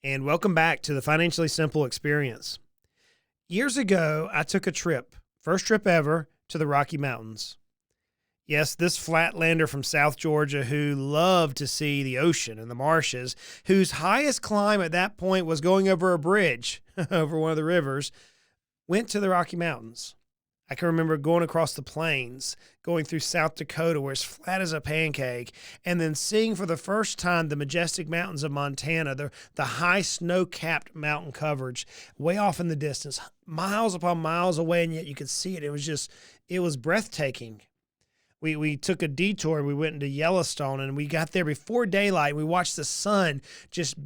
and welcome back to the Financially Simple Experience. Years ago, I took a trip, first trip ever, to the Rocky Mountains. Yes, this flatlander from South Georgia who loved to see the ocean and the marshes, whose highest climb at that point was going over a bridge over one of the rivers, went to the Rocky Mountains. I can remember going across the plains, going through South Dakota where it's flat as a pancake, and then seeing for the first time the majestic mountains of Montana, the high snow-capped mountain coverage way off in the distance, miles upon miles away, and yet you could see it. It was breathtaking. We took a detour. We went into Yellowstone, and we got there before daylight. We watched the sun just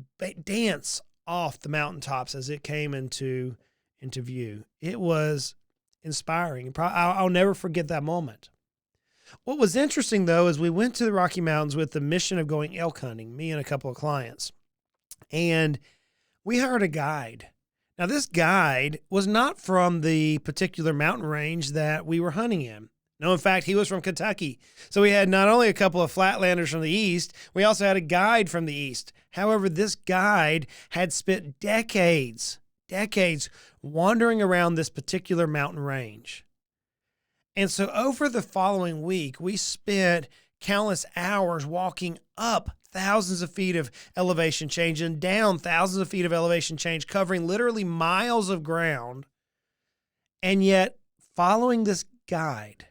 dance off the mountaintops as it came into view. It was inspiring. I'll never forget that moment. What was interesting, though, is we went to the Rocky Mountains with the mission of going elk hunting, me and a couple of clients. And we hired a guide. Now, this guide was not from the particular mountain range that we were hunting in. No, in fact, he was from Kentucky. So we had not only a couple of flatlanders from the east, we also had a guide from the east. However, this guide had spent decades wandering around this particular mountain range. And so over the following week, we spent countless hours walking up thousands of feet of elevation change and down thousands of feet of elevation change, covering literally miles of ground. And yet, following this guide,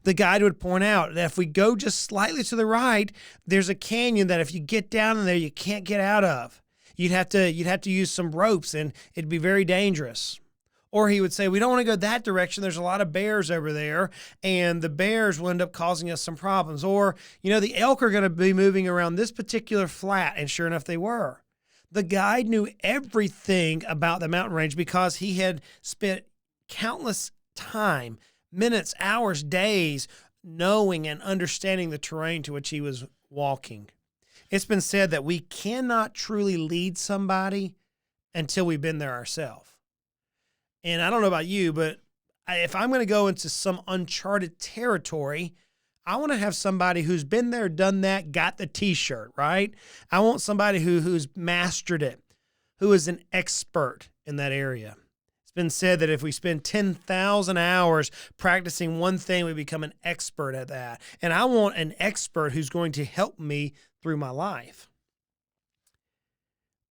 the guide would point out that if we go just slightly to the right, there's a canyon that if you get down in there, you can't get out of. You'd have to use some ropes, and it'd be very dangerous. Or he would say, we don't want to go that direction. There's a lot of bears over there, and the bears will end up causing us some problems. Or, the elk are going to be moving around this particular flat, and sure enough, they were. The guide knew everything about the mountain range because he had spent countless time, minutes, hours, days, knowing and understanding the terrain to which he was walking. It's been said that we cannot truly lead somebody until we've been there ourselves. And I don't know about you, but if I'm going to go into some uncharted territory, I want to have somebody who's been there, done that, got the t-shirt, right? I want somebody who's mastered it, who is an expert in that area. It's been said that if we spend 10,000 hours practicing one thing, we become an expert at that. And I want an expert who's going to help me through my life.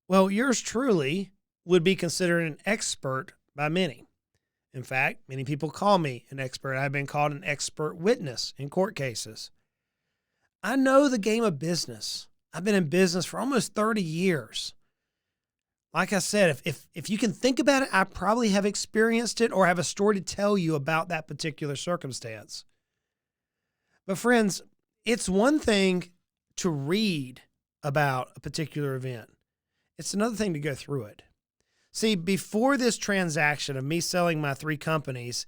Well, yours truly would be considered an expert by many. In fact, many people call me an expert. I've been called an expert witness in court cases. I know the game of business. I've been in business for almost 30 years. Like I said, if you can think about it, I probably have experienced it or have a story to tell you about that particular circumstance. But friends, it's one thing to read about a particular event. It's another thing to go through it. See, before this transaction of me selling my 3 companies,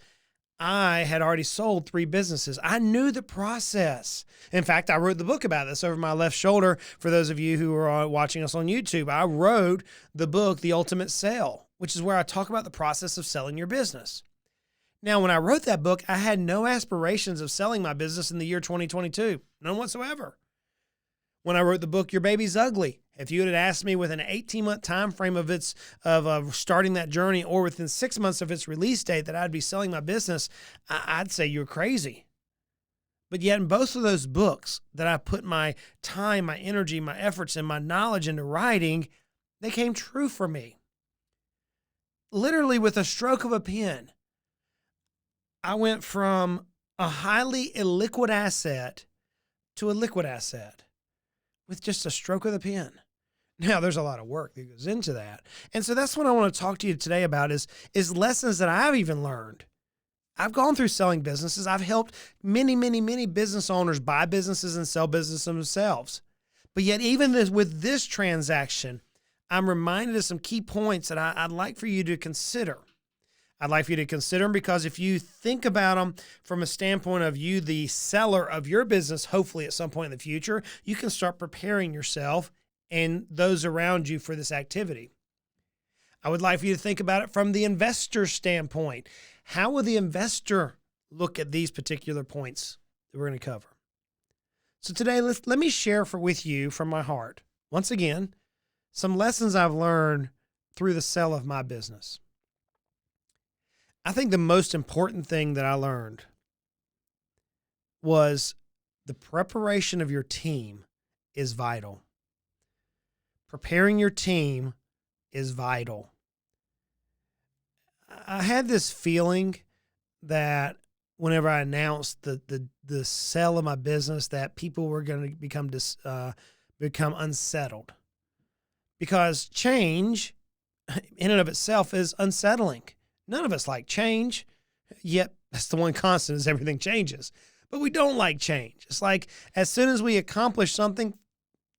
I had already sold 3 businesses. I knew the process. In fact, I wrote the book about this over my left shoulder. For those of you who are watching us on YouTube, I wrote the book, The Ultimate Sale, which is where I talk about the process of selling your business. Now, when I wrote that book, I had no aspirations of selling my business in the year 2022, none whatsoever. When I wrote the book, Your Baby's Ugly, if you had asked me within an 18-month time frame of starting that journey or within 6 months of its release date that I'd be selling my business, I'd say you're crazy. But yet in both of those books that I put my time, my energy, my efforts, and my knowledge into writing, they came true for me. Literally with a stroke of a pen, I went from a highly illiquid asset to a liquid asset with just a stroke of the pen. Now, there's a lot of work that goes into that. And so that's what I want to talk to you today about is lessons that I've even learned. I've gone through selling businesses. I've helped many, many, many business owners buy businesses and sell businesses themselves. But yet, even with this transaction, I'm reminded of some key points that I'd like for you to consider. I'd like for you to consider them because if you think about them from a standpoint of you, the seller of your business, hopefully at some point in the future, you can start preparing yourself and those around you for this activity. I would like for you to think about it from the investor standpoint. How will the investor look at these particular points that we're going to cover? So today, let me share with you from my heart, once again, Some lessons I've learned through the sale of my business. I think the most important thing that I learned was the preparation of your team is vital. Preparing your team is vital. I had this feeling that whenever I announced the sale of my business, that people were going to become unsettled, because change in and of itself is unsettling. None of us like change, yet that's the one constant, is everything changes. But we don't like change. It's like as soon as we accomplish something,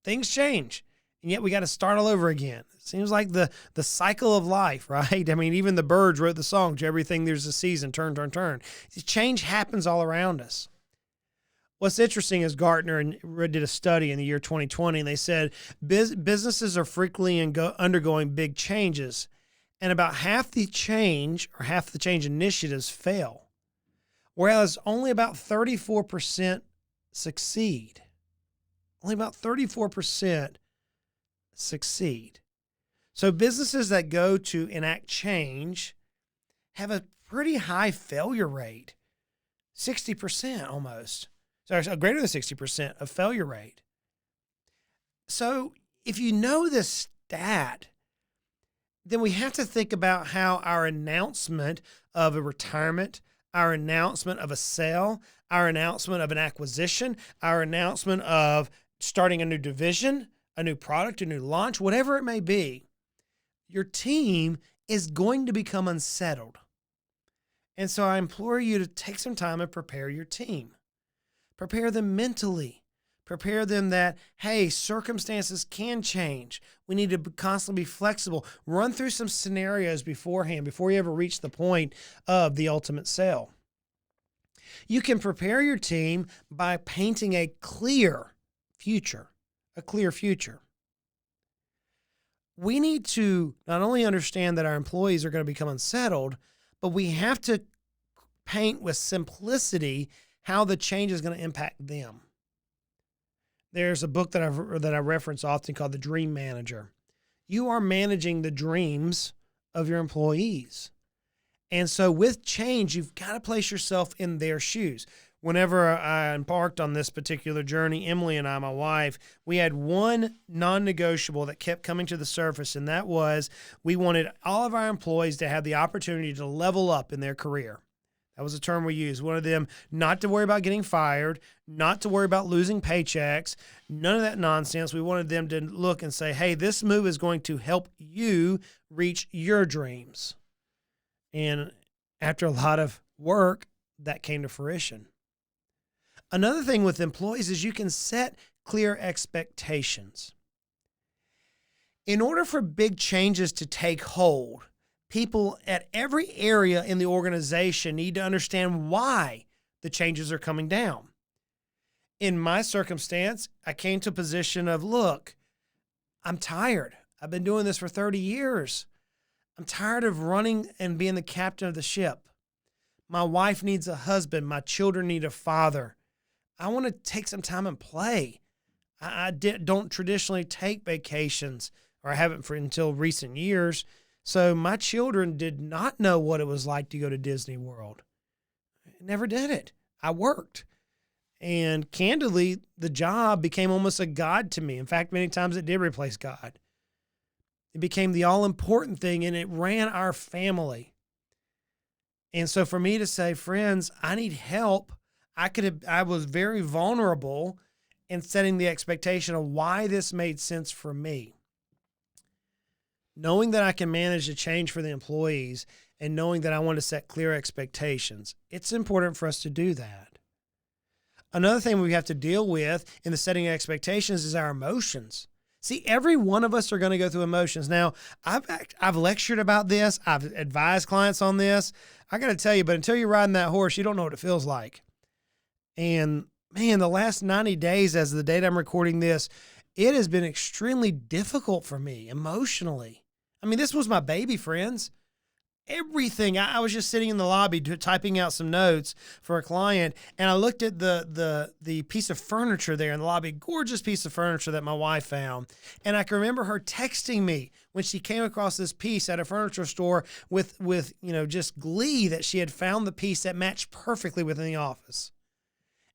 things change. And yet we got to start all over again. It seems like the cycle of life, right? I mean, even the Birds wrote the song, to everything there's a season, turn, turn, turn. Change happens all around us. What's interesting is Gartner did a study in the year 2020, and they said businesses are frequently undergoing big changes, and about half the change initiatives fail, whereas only about 34% succeed. Only about 34% succeed. So businesses that go to enact change have a pretty high failure rate, 60% almost. So greater than 60% of failure rate. So if you know this stat, then we have to think about how our announcement of a retirement, our announcement of a sale, our announcement of an acquisition, our announcement of starting a new division, a new product, a new launch, whatever it may be, your team is going to become unsettled. And so I implore you to take some time and prepare your team. Prepare them mentally. Prepare them that, hey, circumstances can change. We need to constantly be flexible. Run through some scenarios beforehand before you ever reach the point of the ultimate sale. You can prepare your team by painting a clear future. A clear future. We need to not only understand that our employees are going to become unsettled, but we have to paint with simplicity how the change is going to impact them. There's a book that I reference often called The Dream Manager. You are managing the dreams of your employees. And so with change, you've got to place yourself in their shoes. Whenever I embarked on this particular journey, Emily and I, my wife, we had one non-negotiable that kept coming to the surface, and that was we wanted all of our employees to have the opportunity to level up in their career. That was a term we used. One of them, not to worry about getting fired, not to worry about losing paychecks, none of that nonsense. We wanted them to look and say, hey, this move is going to help you reach your dreams. And after a lot of work, that came to fruition. Another thing with employees is you can set clear expectations. In order for big changes to take hold, people at every area in the organization need to understand why the changes are coming down. In my circumstance, I came to a position of, look, I'm tired. I've been doing this for 30 years. I'm tired of running and being the captain of the ship. My wife needs a husband. My children need a father. I want to take some time and play. I don't traditionally take vacations, or I haven't until recent years. So my children did not know what it was like to go to Disney World. I never did it. I worked. And candidly, the job became almost a god to me. In fact, many times it did replace God. It became the all-important thing, and it ran our family. And so for me to say, friends, I need help, I was very vulnerable in setting the expectation of why this made sense for me. Knowing that I can manage the change for the employees and knowing that I want to set clear expectations, it's important for us to do that. Another thing we have to deal with in the setting of expectations is our emotions. See, every one of us are going to go through emotions. Now, I've lectured about this. I've advised clients on this. I got to tell you, but until you're riding that horse, you don't know what it feels like. And man, the last 90 days, as of the date I'm recording this, it has been extremely difficult for me emotionally. I mean, this was my baby, friends. everything. I was just sitting in the lobby typing out some notes for a client, and I looked at the piece of furniture there in the lobby, gorgeous piece of furniture that my wife found. And I can remember her texting me when she came across this piece at a furniture store with just glee that she had found the piece that matched perfectly within the office.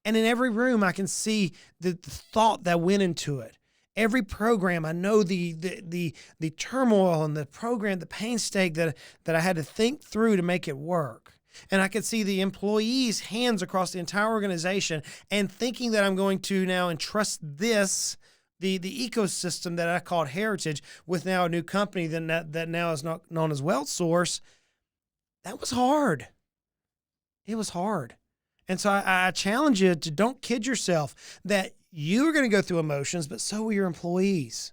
And in every room, I can see the thought that went into it. Every program, I know the turmoil and the program, the painstaking that I had to think through to make it work. And I could see the employees' hands across the entire organization and thinking that I'm going to now entrust this, the ecosystem that I called Heritage, with now a new company that now is not known as WealthSource. That was hard. It was hard. And so I challenge you to don't kid yourself that you are going to go through emotions, but so will your employees.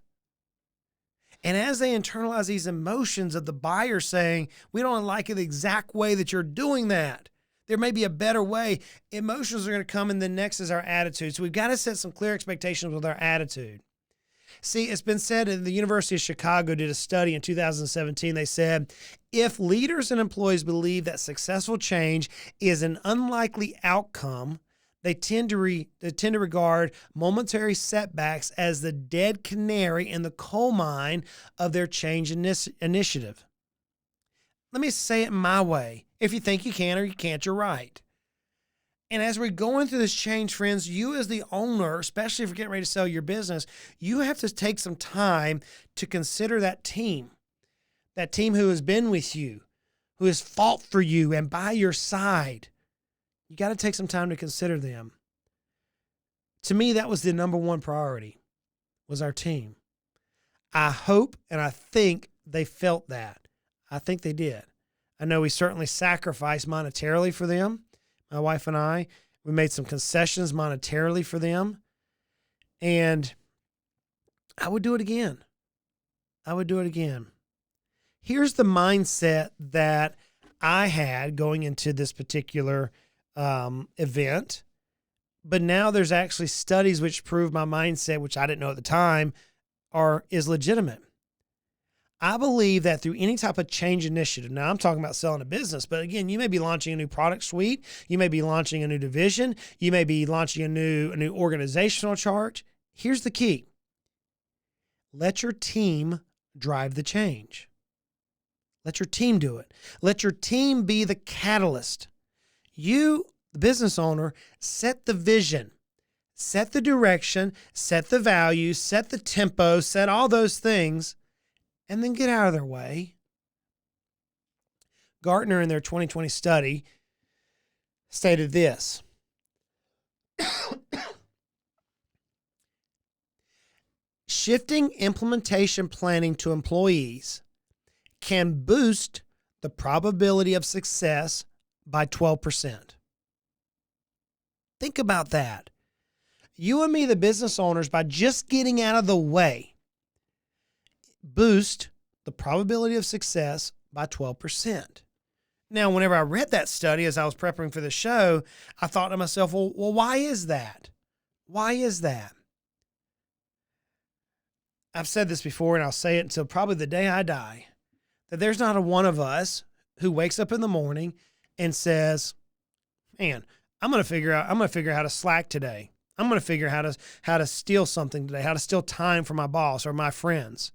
And as they internalize these emotions of the buyer saying, we don't like it the exact way that you're doing that, there may be a better way, emotions are going to come, and then next is our attitude. So we've got to set some clear expectations with our attitude. See, it's been said in the University of Chicago did a study in 2017. They said, if leaders and employees believe that successful change is an unlikely outcome, they tend to regard momentary setbacks as the dead canary in the coal mine of their change initiative. Let me say it my way. If you think you can or you can't, you're right. And as we're going through this change, friends, you as the owner, especially if you're getting ready to sell your business, you have to take some time to consider that team who has been with you, who has fought for you and by your side. You got to take some time to consider them. To me, that was the number one priority, was our team. I hope and I think they felt that. I think they did. I know we certainly sacrificed monetarily for them. My wife and I, we made some concessions monetarily for them. And I would do it again. I would do it again. Here's the mindset that I had going into this particular event. But now there's actually studies which prove my mindset, which I didn't know at the time, is legitimate. I believe that through any type of change initiative, now I'm talking about selling a business, but again, you may be launching a new product suite. You may be launching a new division. You may be launching a new organizational chart. Here's the key. Let your team drive the change. Let your team do it. Let your team be the catalyst. You, the business owner, set the vision, set the direction, set the values, set the tempo, set all those things, and then get out of their way. Gartner, in their 2020 study, stated this. Shifting implementation planning to employees can boost the probability of success by 12%. Think about that. You and me, the business owners, by just getting out of the way, boost the probability of success by 12%. Now, whenever I read that study as I was preparing for the show, I thought to myself, well, why is that? Why is that? I've said this before, and I'll say it until probably the day I die, that there's not a one of us who wakes up in the morning and says, man, I'm going to figure out how to slack today. I'm going to figure out how to steal something today, how to steal time from my boss or my friends.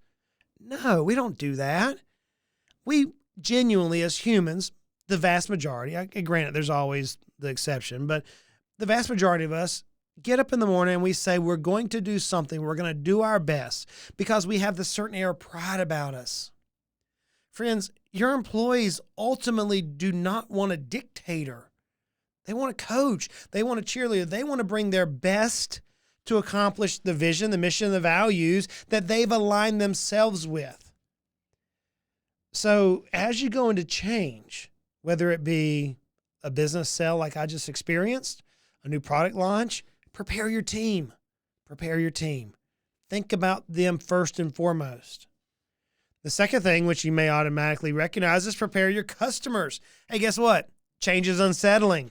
No, we don't do that. We genuinely, as humans, the vast majority, granted there's always the exception, but the vast majority of us get up in the morning and we say we're going to do something. We're going to do our best because we have this certain air of pride about us. Friends, your employees ultimately do not want a dictator. They want a coach. They want a cheerleader. They want to bring their best to accomplish the vision, the mission, the values that they've aligned themselves with. So as you go into change, whether it be a business sale like I just experienced, a new product launch, prepare your team. Prepare your team. Think about them first and foremost. The second thing, which you may automatically recognize, is prepare your customers. Hey, guess what? Change is unsettling.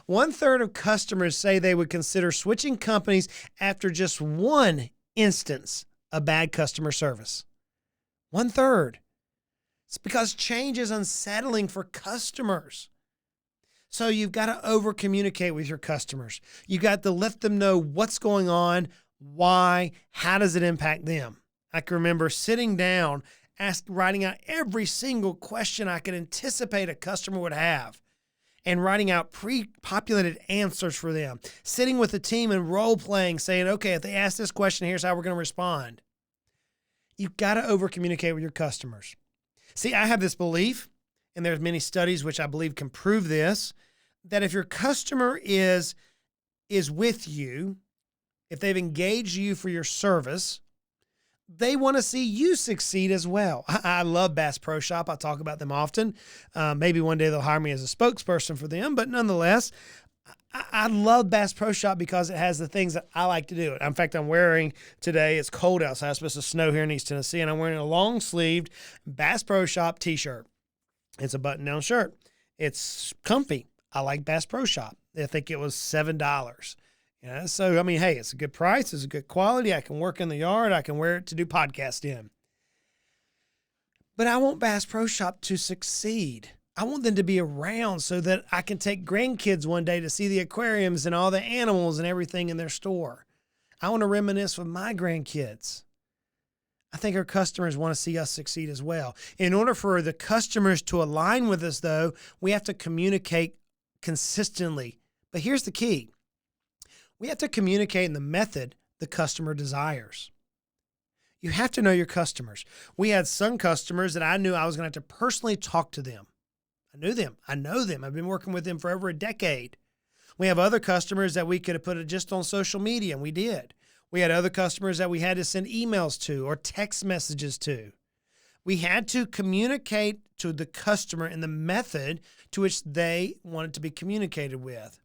1/3 of customers say they would consider switching companies after just one instance of bad customer service. 1/3. It's because change is unsettling for customers. So you've got to over communicate with your customers. You got to let them know what's going on, why, how does it impact them. I can remember sitting down, writing out every single question I could anticipate a customer would have and writing out pre-populated answers for them, sitting with the team and role-playing, saying, okay, if they ask this question, here's how we're going to respond. You've got to over communicate with your customers. See, I have this belief, and there's many studies which I believe can prove this, that if your customer is with you, if they've engaged you for your service, they want to see you succeed as well. I love Bass Pro Shop. I talk about them often. Maybe one day they'll hire me as a spokesperson for them, but nonetheless, I love Bass Pro Shop because it has the things that I like to do. In fact, I'm wearing today, it's cold outside, it's supposed to snow here in East Tennessee, and I'm wearing a long-sleeved Bass Pro Shop t-shirt. It's a button-down shirt. It's comfy. I like Bass Pro Shop. I think it was $7. So, I mean, hey, it's a good price. It's a good quality. I can work in the yard. I can wear it to do podcast in. But I want Bass Pro Shop to succeed. I want them to be around so that I can take grandkids one day to see the aquariums and all the animals and everything in their store. I want to reminisce with my grandkids. I think our customers want to see us succeed as well. In order for the customers to align with us, though, we have to communicate consistently. But here's the key. We have to communicate in the method the customer desires. You have to know your customers. We had some customers that I knew I was going to have to personally talk to them. I knew them. I know them. I've been working with them for over a decade. We have other customers that we could have put it just on social media, and we did. We had other customers that we had to send emails to or text messages to. We had to communicate to the customer in the method to which they wanted to be communicated with.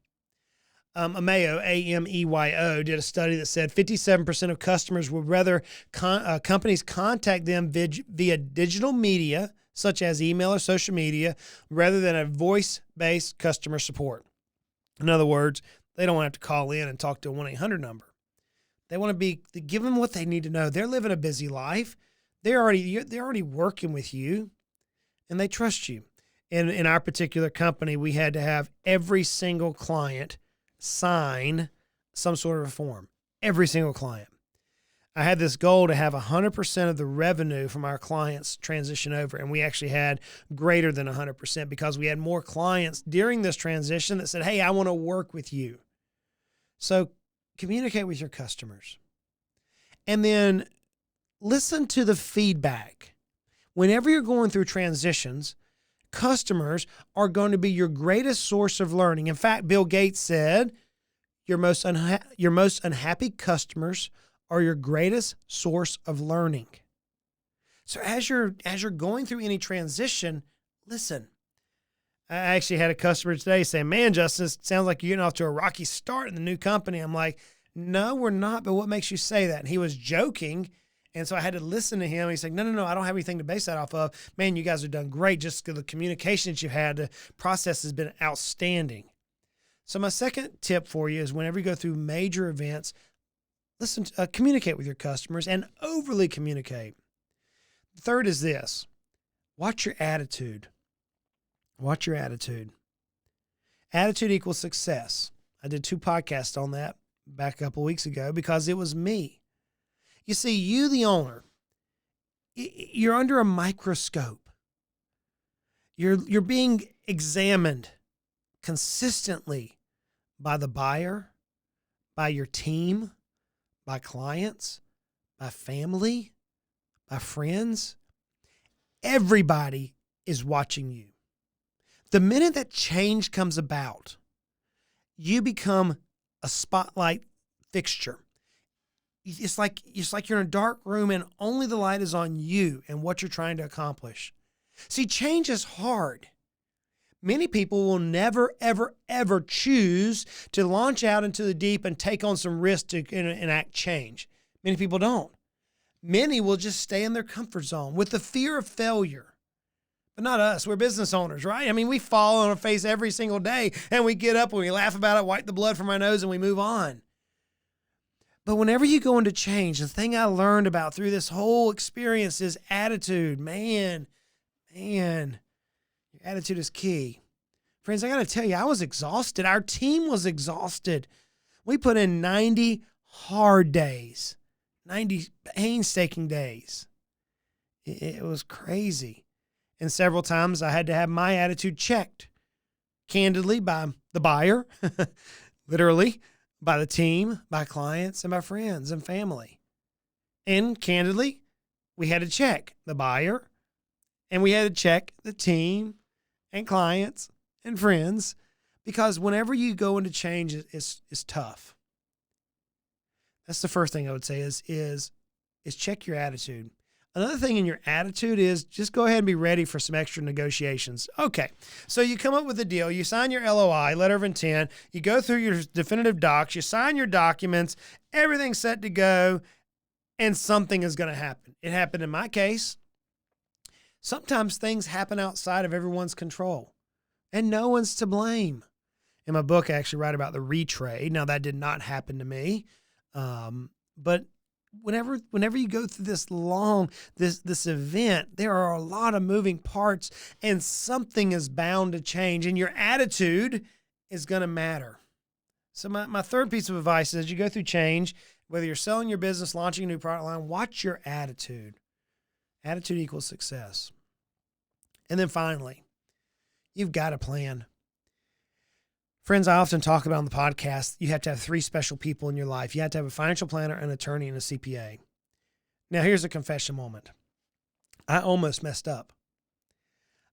Ameo, A-M-E-Y-O, did a study that said 57% of customers would rather companies contact them via digital media, such as email or social media, rather than a voice-based customer support. In other words, they don't want to have to call in and talk to a 1-800 number. They want to give them what they need to know. They're living a busy life. They're already working with you, and they trust you. In our particular company, we had to have every single client sign some sort of a form. Every single client. I had this goal to have 100% of the revenue from our clients transition over, and we actually had greater than 100% because we had more clients during this transition that said, hey, I want to work with you. So communicate with your customers. And then listen to the feedback. Whenever you're going through transitions, customers are going to be your greatest source of learning. In fact, Bill Gates said, your most unhappy customers are your greatest source of learning. So as you're going through any transition, listen. I actually had a customer today say, man, Justin, it sounds like you're getting off to a rocky start in the new company. I'm like, no, we're not, but what makes you say that? And he was joking. And so I had to listen to him. He's like, no, I don't have anything to base that off of. Man, you guys have done great. Just the communication that you've had, the process has been outstanding. So my second tip for you is whenever you go through major events, listen, communicate with your customers and overly communicate. The third is this. Watch your attitude. Watch your attitude. Attitude equals success. I did 2 podcasts on that back a couple weeks ago because it was me. You see, you, the owner, you're under a microscope. You're being examined consistently by the buyer, by your team, by clients, by family, by friends. Everybody is watching you. The minute that change comes about, you become a spotlight fixture. It's like you're in a dark room and only the light is on you and what you're trying to accomplish. See, change is hard. Many people will never, ever, ever choose to launch out into the deep and take on some risk to enact change. Many people don't. Many will just stay in their comfort zone with the fear of failure. But not us. We're business owners, right? I mean, we fall on our face every single day and we get up and we laugh about it, wipe the blood from our nose, and we move on. But whenever you go into change, the thing I learned about through this whole experience is attitude. Man, Man, your attitude is key. Friends, I got to tell you, I was exhausted. Our team was exhausted. We put in 90 hard days, 90 painstaking days. It was crazy. And several times I had to have my attitude checked, candidly, by the buyer, literally, by the team, by clients, and by friends and family. And candidly, we had to check the buyer, and we had to check the team and clients and friends, because whenever you go into change, it's tough. That's the first thing I would say is check your attitude. Another thing in your attitude is just go ahead and be ready for some extra negotiations. Okay, so you come up with a deal, you sign your LOI, letter of intent, you go through your definitive docs, you sign your documents, everything's set to go, and something is going to happen. It happened in my case. Sometimes things happen outside of everyone's control, and no one's to blame. In my book, I actually write about the retrade. Now, that did not happen to me, but whenever you go through this event, there are a lot of moving parts, and something is bound to change, and your attitude is going to matter. So my third piece of advice is, as you go through change, whether you're selling your business, launching a new product line, watch your attitude. Attitude equals success. And then finally, you've got a plan. Friends, I often talk about on the podcast, you have to have 3 special people in your life. You have to have a financial planner, an attorney, and a CPA. Now, here's a confession moment. I almost messed up.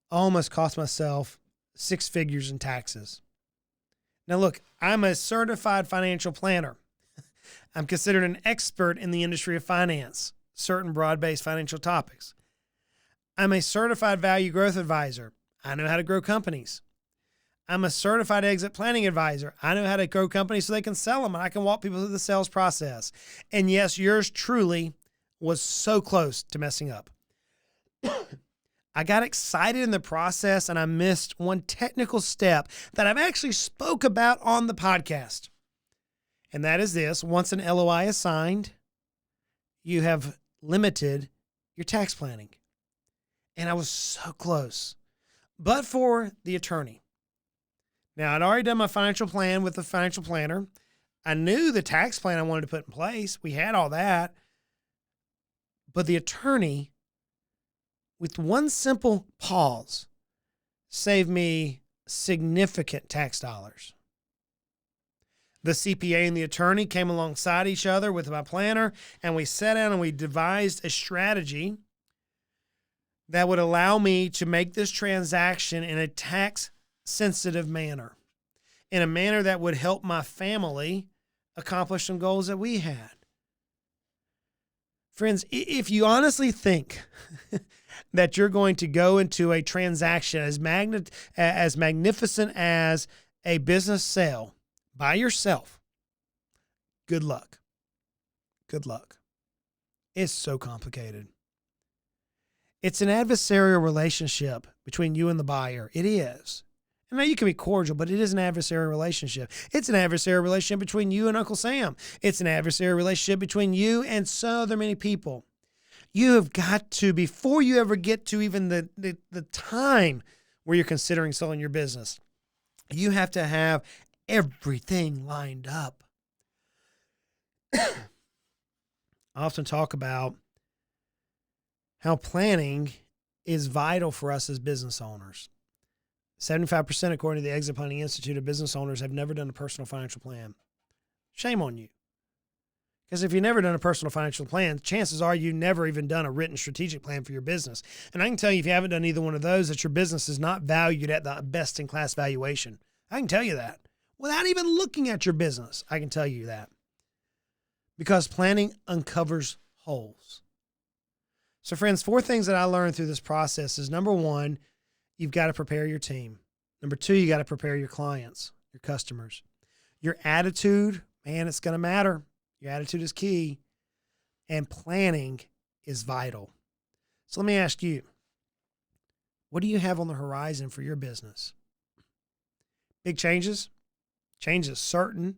I almost cost myself 6 figures in taxes. Now, look, I'm a certified financial planner. I'm considered an expert in the industry of finance, certain broad-based financial topics. I'm a certified value growth advisor. I know how to grow companies. I'm a certified exit planning advisor. I know how to grow companies so they can sell them, and I can walk people through the sales process. And yes, yours truly was so close to messing up. I got excited in the process, and I missed one technical step that I've actually spoke about on the podcast. And that is this: once an LOI is signed, you have limited your tax planning. And I was so close, but for the attorney. Now, I'd already done my financial plan with the financial planner. I knew the tax plan I wanted to put in place. We had all that. But the attorney, with one simple pause, saved me significant tax dollars. The CPA and the attorney came alongside each other with my planner, and we sat down and we devised a strategy that would allow me to make this transaction in a tax-sensitive manner, in a manner that would help my family accomplish some goals that we had. Friends, if you honestly think that you're going to go into a transaction as magnificent as a business sale by yourself, good luck. Good luck. It's so complicated. It's an adversarial relationship between you and the buyer. It is. And now you can be cordial, but it is an adversarial relationship. It's an adversarial relationship between you and Uncle Sam. It's an adversarial relationship between you and so other many people. You have got to, before you ever get to even the time where you're considering selling your business, you have to have everything lined up. I often talk about how planning is vital for us as business owners. 75%, according to the Exit Planning Institute, of business owners have never done a personal financial plan. Shame on you. Because if you've never done a personal financial plan, chances are you've never even done a written strategic plan for your business. And I can tell you, if you haven't done either one of those, that your business is not valued at the best-in-class valuation. I can tell you that. Without even looking at your business, I can tell you that. Because planning uncovers holes. So friends, 4 things that I learned through this process is, number 1, you've got to prepare your team. Number 2, you got to prepare your clients, your customers. Your attitude, man, it's going to matter. Your attitude is key. And planning is vital. So let me ask you, what do you have on the horizon for your business? Big changes? Change is certain.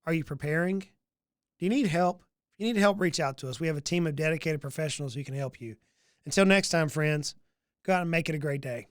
Are you preparing? Do you need help? If you need help, reach out to us. We have a team of dedicated professionals who can help you. Until next time, friends, Go out and make it a great day.